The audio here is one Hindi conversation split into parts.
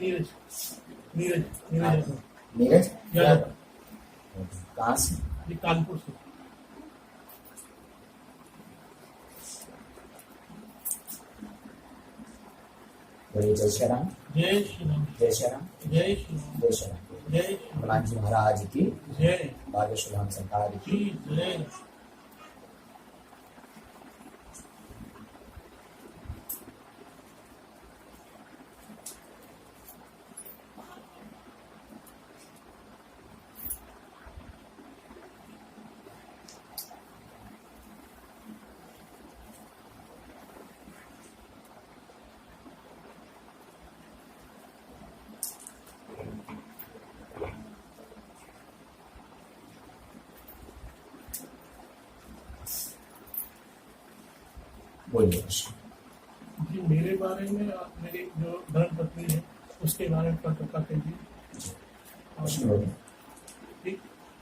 नीरज नीरज नीरज नीरज यादव। कहाँ से? ये कानपुर से। बोलिए जय श्री राम। जय श्री राम। जय श्री राम। जय श्री राम। जय श्री राम। जय हनुमान जी महाराज की जय। बागेश्वर धाम सरकार की जय। बोलिए। जी मेरे बारे में मेरी जो धर्म पत्नी है उसके बारे में पता कीजिए। प्रश्न बोलिए। ठीक,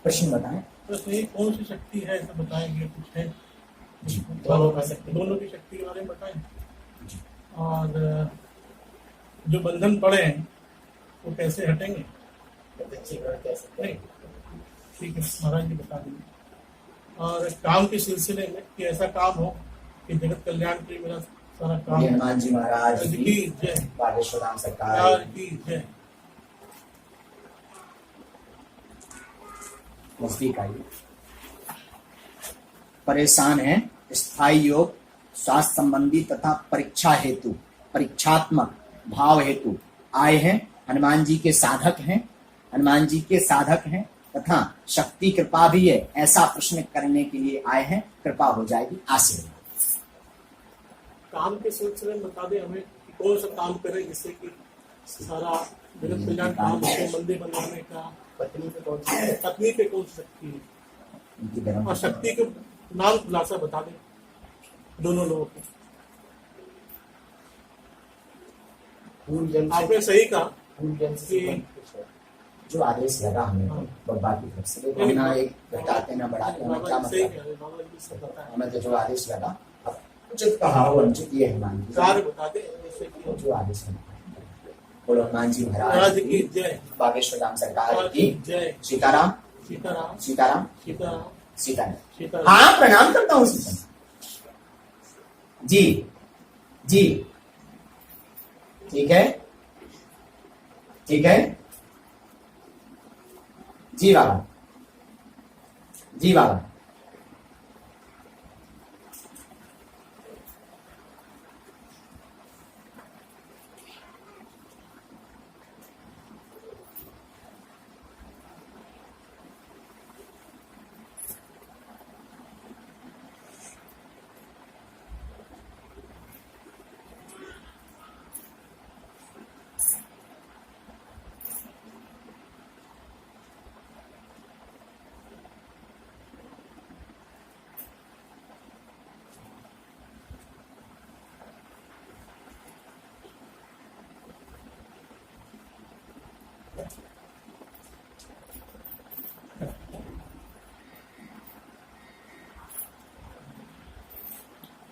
प्रश्न बताएं। बस ये कौन सी शक्ति है ऐसा बताएंगे, कुछ है? जी, दोनों की शक्ति के बारे में बताएं। और जो बंधन पड़े हैं वो कैसे हटेंगे? नहीं, ठीक है, महाराज जी बता दीजिए। और काम के सिलसिले में कि ऐसा काम हो कि जगत कल्याण के लिए मेरा सारा काम। हनुमान जी महाराज की जय। बागेश्वर धाम सरकार की जय। नजदीक आइए। परेशान है, स्थायी योग, स्वास्थ्य संबंधी तथा परीक्षा हेतु, परीक्षात्मक भाव हेतु आए हैं। हनुमान जी के साधक हैं, हनुमान जी के साधक हैं तथा शक्ति कृपा भी है, ऐसा प्रश्न करने के लिए आए हैं। कृपा हो जाएगी, आशीर्वाद। काम के सिलसिले में बता दें हमें कि कौन सा काम करें जिससे कि सारा जगत कल्याण काम हो। मंदिर बनवाने का पत्नी पे कौन सी शक्ति है और शक्ति के नाम खुलासा बता दें दोनों लोगों को। आपने सही कहा कि जो आदेश लगा हमें बाबा की तरफ से, ना एक घटाते ना बढ़ाते, हमें क्या मतलब? हमें तो जो आदेश लगा, उचित कहा हो, अनुचित ये हनुमान जी कार्य बता दे जो आदेश है। बोलो हनुमान जी महाराज की जय। बागेश्वर धाम सरकार की जय। सीताराम सीताराम सीताराम सीताराम सीताराम। हाँ, प्रणाम करता हूँ सीताराम जी। जी ठीक है, ठीक है जी बाबा, जी बाबा।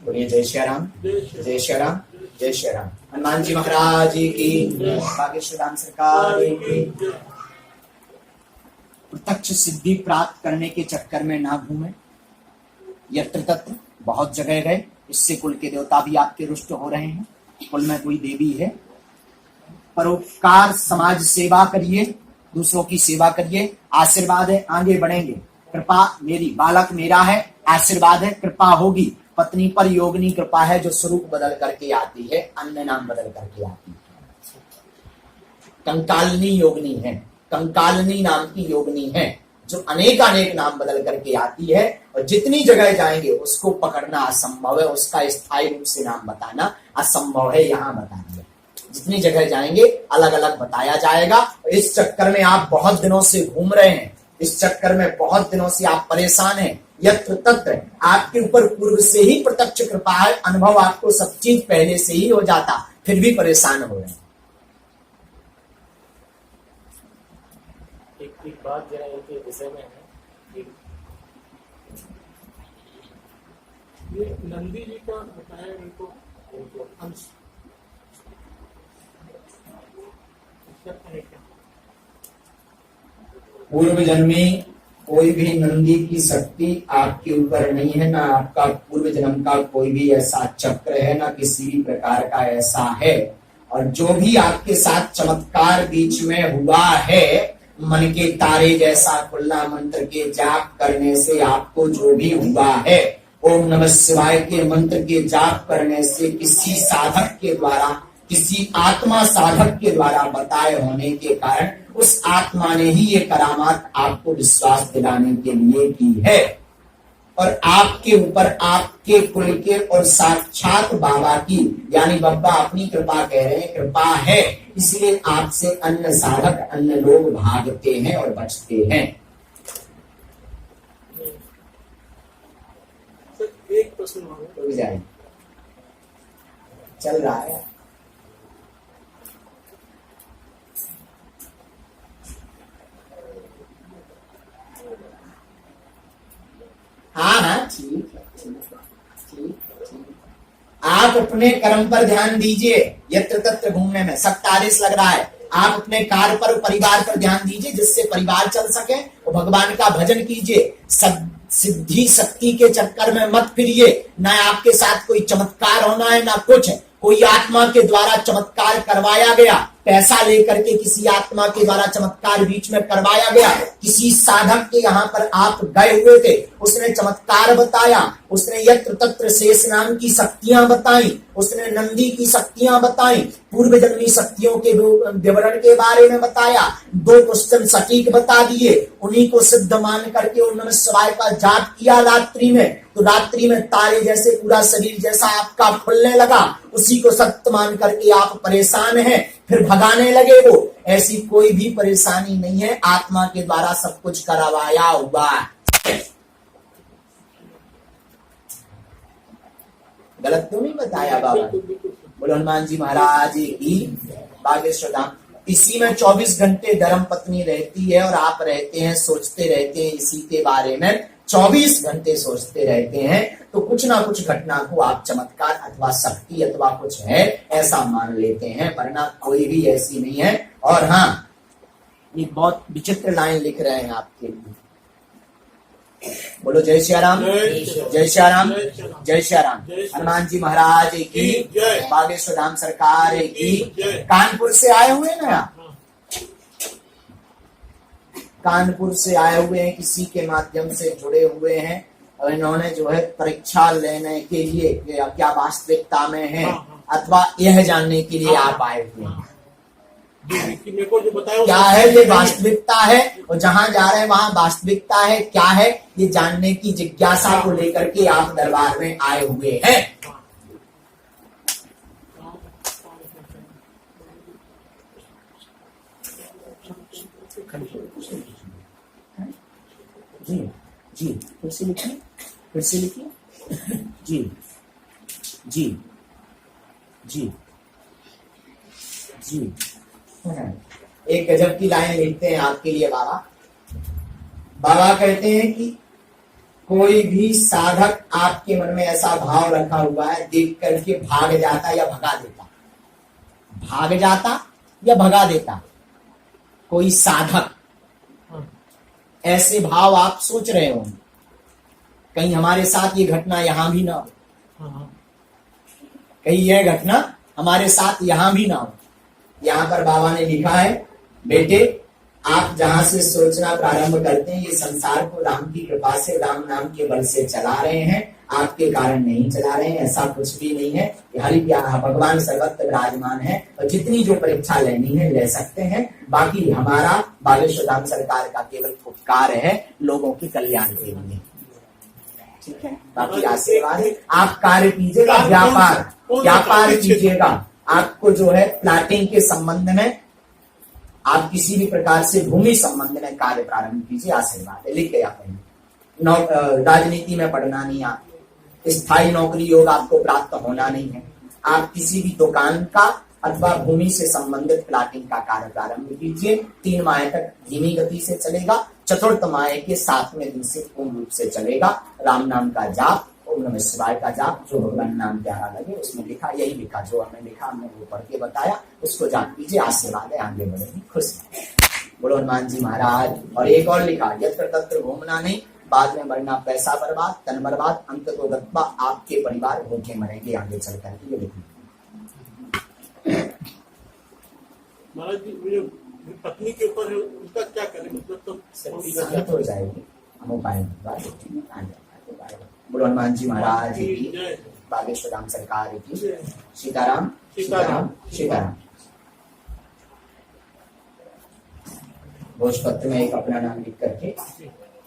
बोलिए जय श्री राम। जय श्री राम। जय श्री राम। हनुमान जी महाराज की, बागेश्वर धाम सरकार की। प्रत्यक्ष सिद्धि प्राप्त करने के चक्कर में ना घूमे। यत्र तत्र बहुत जगह गए, इससे कुल के देवता भी आपके रुष्ट हो रहे हैं। कुल में कोई देवी है। परोपकार, समाज सेवा करिए, दूसरों की सेवा करिए। आशीर्वाद है, आगे बढ़ेंगे। कृपा मेरी, बालक मेरा है, आशीर्वाद है, कृपा होगी। पत्नी पर योगनी कृपा है जो स्वरूप बदल करके आती है, अन्य नाम बदल करके आती है। कंकालिनी योगनी है, कंकालिनी नाम की योगनी है जो अनेक नाम बदल करके आती है। और जितनी जगह जाएंगे उसको पकड़ना असंभव है, उसका स्थायी रूप से नाम बताना असंभव है। यहाँ बता दिया, जितनी जगह जाएंगे अलग अलग बताया जाएगा। इस चक्कर में आप बहुत दिनों से घूम रहे हैं, इस चक्कर में बहुत दिनों से आप परेशान हैं। यत्र तत्र आपके ऊपर पूर्व से ही प्रत्यक्ष कृपा है, अनुभव आपको सब चीज पहले से ही हो जाता, फिर भी परेशान हो रहे हैं। एक बात जरा इनके विषय में है कि ये नंदी जी का बताया इनको अंश, करते हैं क्या? पूर्व जन्मी कोई भी नंदी की शक्ति आपके ऊपर नहीं है, ना आपका पूर्व जन्म का कोई भी ऐसा चक्र है, ना किसी भी प्रकार का ऐसा है। और जो भी आपके साथ चमत्कार बीच में हुआ है, मन के तारे जैसा खुलना मंत्र के जाप करने से आपको जो भी हुआ है, ओम नमः शिवाय के मंत्र के जाप करने से किसी साधक के द्वारा, किसी आत्मा साधक के द्वारा बताए होने के कारण उस आत्मा ने ही ये करामात आपको विश्वास दिलाने के लिए की है। और आपके ऊपर आपके कुल के और साक्षात बाबा की, यानी बाबा अपनी कृपा कह रहे हैं, कृपा है, इसलिए आपसे अन्य साधक अन्य लोग भागते हैं और बचते हैं। सर एक प्रश्न रुक जाए, चल रहा है। हाँ ठीक है, ठीक है। आप अपने कर्म पर ध्यान दीजिए, यत्र तत्र घूमने में 47 लग रहा है। आप अपने कार्य पर, परिवार पर ध्यान दीजिए, जिससे परिवार चल सके, और भगवान का भजन कीजिए। सिद्धि शक्ति के चक्कर में मत फिरिए, ना आपके साथ कोई चमत्कार होना है, ना कुछ। कोई आत्मा के द्वारा चमत्कार करवाया गया, पैसा लेकर के किसी आत्मा के द्वारा चमत्कार बीच में करवाया गया। किसी साधक के यहाँ पर आप गए हुए थे, उसने चमत्कार बताया, उसने यत्र तत्र शेष नाम की शक्तियां बताई, उसने नंदी की शक्तियां बताई, पूर्व जन्मी शक्तियों के विवरण के बारे में बताया, 2 क्वेश्चन सटीक बता दिए, उन्हीं को सिद्ध मान करके ओम नमः शिवाय का जाप किया रात्रि में, तो रात्रि में तारे जैसे पूरा शरीर जैसा आपका खुलने लगा। उसी को सत्य मान करके आप परेशान हैं, फिर भगाने लगे वो। ऐसी कोई भी परेशानी नहीं है, आत्मा के द्वारा सब कुछ करवाया हुआ है। गलत तो नहीं बताया बाबा? बोलो हनुमान जी महाराज की बागेश्वर धाम। इसी में 24 घंटे धर्म पत्नी रहती है और आप रहते हैं, सोचते रहते हैं इसी के बारे में, 24 घंटे सोचते रहते हैं। तो कुछ ना कुछ घटना को आप चमत्कार अथवा शक्ति अथवा कुछ है ऐसा मान लेते हैं, वरना कोई भी ऐसी नहीं है। और हाँ, ये बहुत विचित्र लाइन लिख रहे हैं आपके लिए। बोलो जय श्री राम, जय श्री राम, जय श्री राम। हनुमान जी महाराज की, बागेश्वर धाम सरकार की। कानपुर से आए हुए ना आप, कानपुर से आए हुए हैं, किसी के माध्यम से जुड़े हुए हैं, और इन्होंने जो है परीक्षा लेने के लिए क्या वास्तविकता में है अथवा यह जानने के लिए आप आए हुए हैं मेरे को जो बताया क्या है ये वास्तविकता है, और जहां जा रहे हैं वहां वास्तविकता है क्या है, ये जानने की जिज्ञासा को लेकर के आप दरबार में आए हुए हैं। जी जी, फिर से लिखिए, फिर से लिखिए। जी जी जी जी। एक गजब की लाइन लिखते हैं आपके लिए बाबा। बाबा कहते हैं कि कोई भी साधक आपके मन में ऐसा भाव रखा हुआ है, देख करके भाग जाता या भगा देता, भाग जाता या भगा देता कोई साधक, ऐसे भाव आप सोच रहे हो कहीं हमारे साथ ये घटना यहां भी ना हो, कहीं यह घटना हमारे साथ यहां भी ना हो। यहाँ पर बाबा ने लिखा है, बेटे आप जहां से सोचना प्रारंभ करते हैं, ये संसार को राम की कृपा से, राम नाम के बल से चला रहे हैं, आपके कारण नहीं चला रहे हैं, ऐसा कुछ भी नहीं है। हरि भगवान सर्वत्र विराजमान है, और जितनी जो परीक्षा लेनी है ले सकते हैं। बाकी हमारा बागेश्वर धाम सरकार का केवल उपकार है लोगों के कल्याण के लिए, ठीक है। बाकी आशीर्वाद है, आप कार्य कीजिएगा, व्यापार कीजिएगा। आपको जो है प्लाटिंग के संबंध में, आप किसी भी प्रकार से भूमि संबंध में कार्य प्रारंभ कीजिए, आशीर्वाद है। लिख गया पहले, राजनीति में पढ़ना नहीं, आप स्थायी नौकरी योग आपको प्राप्त होना नहीं है। आप किसी भी दुकान का अथवा भूमि से संबंधित प्लाटिंग का कार्य प्रारंभ कीजिए। 3 माह तक धीमी गति से चलेगा, 4th माह के 7वें दिन से पूर्ण रूप से चलेगा। राम नाम का जाप ओम नमः शिवाय का जाप जो भगवान नाम प्यारा लगे उसमें लिखा, यही लिखा जो हमने लिखा, हमने वो पढ़ के बताया, उसको जाप कीजिए, आशीर्वाद है, आगे बढ़ेगी, खुश रहें। बोलो हनुमान जी महाराज। और एक और लिखा, यत्र तत्र घूमना नहीं, बाद में मरना, पैसा बर्बाद, तन बर्बाद, अंत तो गत्वा, आपके परिवार भूखे मरेंगे आगे चल करके, ये लिखना। महाराज जी वो जो पत्नी के ऊपर है उसका क्या करें, मतलब तो शांत हो जाएगी, हम उपाय बोलो हनुमान जी महाराज की, बागेश्वर राम सरकार की, सीताराम सीताराम सीताराम। भोजपत्र में एक अपना नाम लिख करके,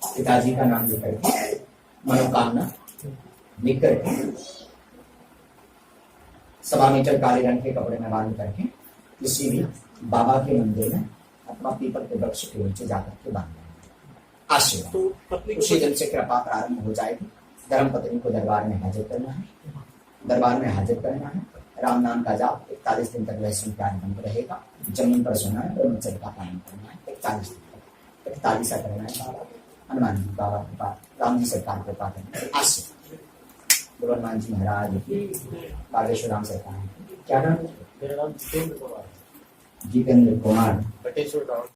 पिताजी का नाम लिख करके, मनोकामना लिख करके, 1.25 मीटर काले रंग के कपड़े में बांध करके किसी भी बाबा के मंदिर में अथवा पीपल के वृक्ष के नीचे जाकर के बांध देना। आशीर्वाद, तो पत्नी उसी दिन से कृपा प्रारंभ हो जाएगी। धर्म पत्नी को दरबार में हाजिर करना है, दरबार में हाजिर करना है, राम नाम का जाप 41 दिन तक लहसुन प्याज बंद रहेगा, जमीन पर सोना है, ब्रह्मचर्य का पालन करना है 41 दिन तक, 41 करना है बाबा हनुमान जी, बाबा के पास राम जी सरकार को पाते हैं। आशीर्वाद, बोलो हनुमान जी महाराज की, बागेश्वर राम सरकार की। क्या नाम है? मेरा नाम जितेंद्र कुमार, जितेंद्र कुमार, बटेश्वर गाँव।